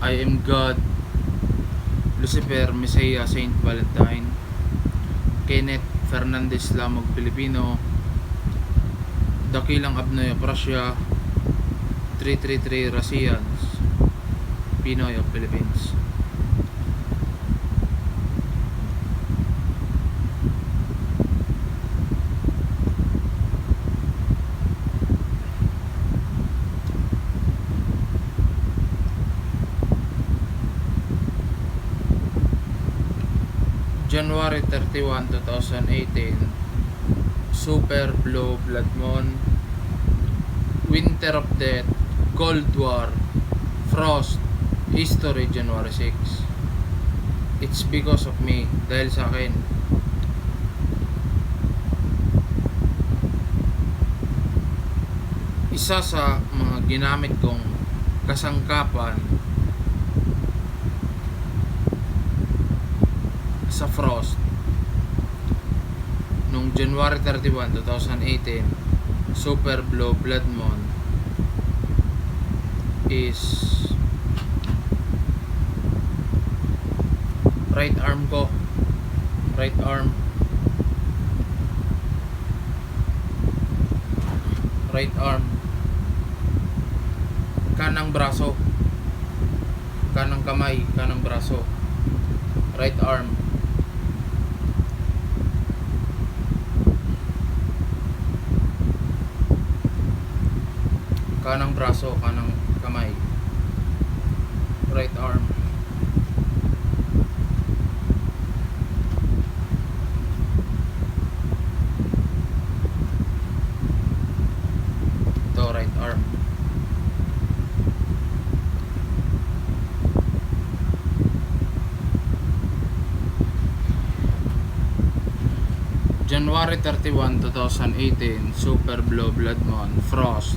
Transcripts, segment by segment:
I am God, Lucifer, Messiah, Saint Valentine, Kenneth Fernandez Lamog Pilipino, Dakilang Abnoy of Russia, 333 Russians, Pinoy of Philippines. January 31, 2018, Super Blue Blood Moon, Winter of Death, Cold War, Frost, History January 6. It's because of me, dahil sa akin. Isa sa mga ginamit kong kasangkapan sa Frost nung January 31, 2018, Super Blue Blood Moon is right arm ko, right arm, kanang braso, kanang kamay, kanang braso, right arm, kanang braso, kanang kamay, right arm. Ito, right arm. January 31, 2018, Super Blue Blood Moon, Frost.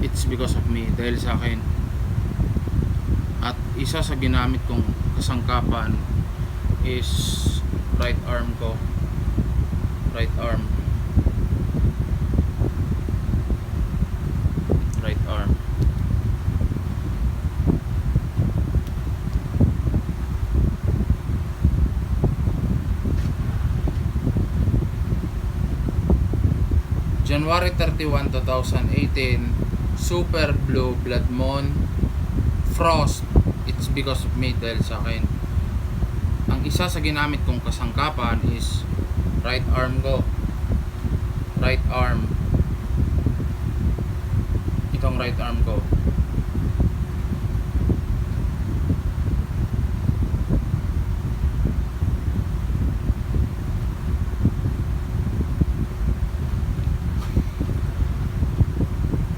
It's because of me, dahil sa akin. At isa sa ginamit kong kasangkapan is right arm ko, right arm, right arm. January 31, 2018, Super Blue Blood Moon, Frost. It's because of me, dahil sa akin. Ang isa sa ginamit kong kasangkapan is right arm ko, right arm, itong right arm ko.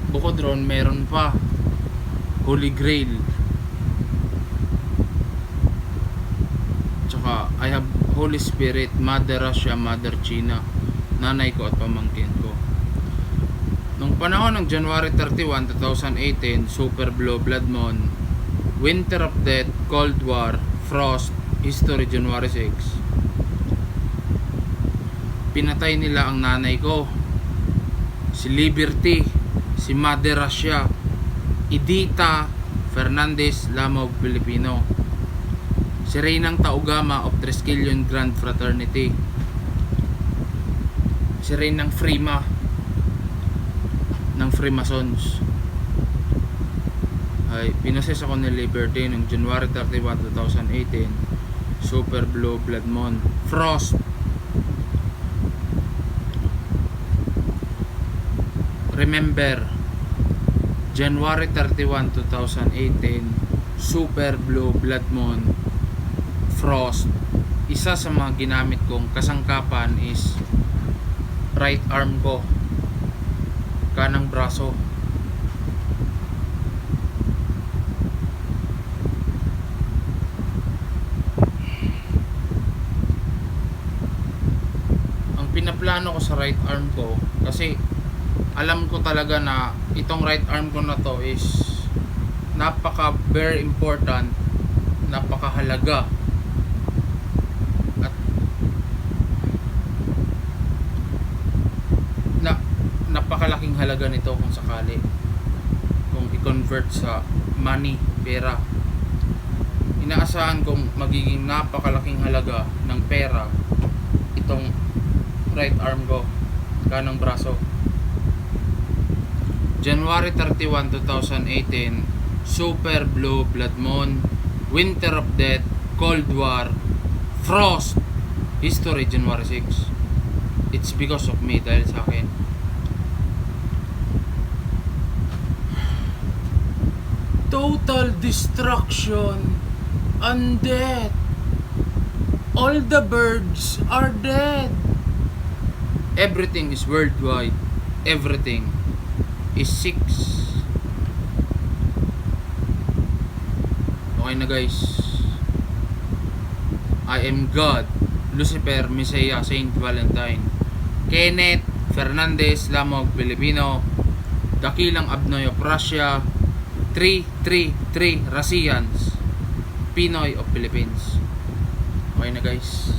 Bukod ron, meron pa Holy Grail, tsaka I have Holy Spirit, Mother Russia, Mother China, nanay ko at pamangkin ko. Nung panahon ng January 31, 2018, Super Blue Blood Moon, Winter of Death, Cold War, Frost, History January 6, pinatay nila ang nanay ko, si Liberty, si Mother Russia, Edita Fernandez Lamog Pilipino, si Reynang Taugama of Triskelion Grand Fraternity, si Reynang Frima ng Freemasons. Ay pinoses ako ni Liberty noong January 31, 2018, Super Blue Blood Moon, Frost. Remember, January 31, 2018, Super Blue Blood Moon, Frost. Isa sa mga ginamit kong kasangkapan is right arm ko, kanang braso. Ang pinaplano ko sa right arm ko, kasi alam ko talaga na itong right arm ko na to is napaka very important, napakahalaga, at napakalaking halaga nito kung sakali. i-convert sa money, pera. Inaasahan kong magiging napakalaking halaga ng pera itong right arm ko, kanang braso. January 31, 2018, Super Blue Blood Moon, Winter of Death, Cold War, Frost, History January 6. It's because of me, dahil sa akin. Total destruction, undead. All the birds are dead. Everything is worldwide. Everything is 6. Okay na guys. I am God, Lucifer, Messiah, Saint Valentine, Kenneth Fernandez Lamog, Pilipino, Dakilang Abnoy of Russia, 333 Russians, Pinoy of Philippines. Okay na guys.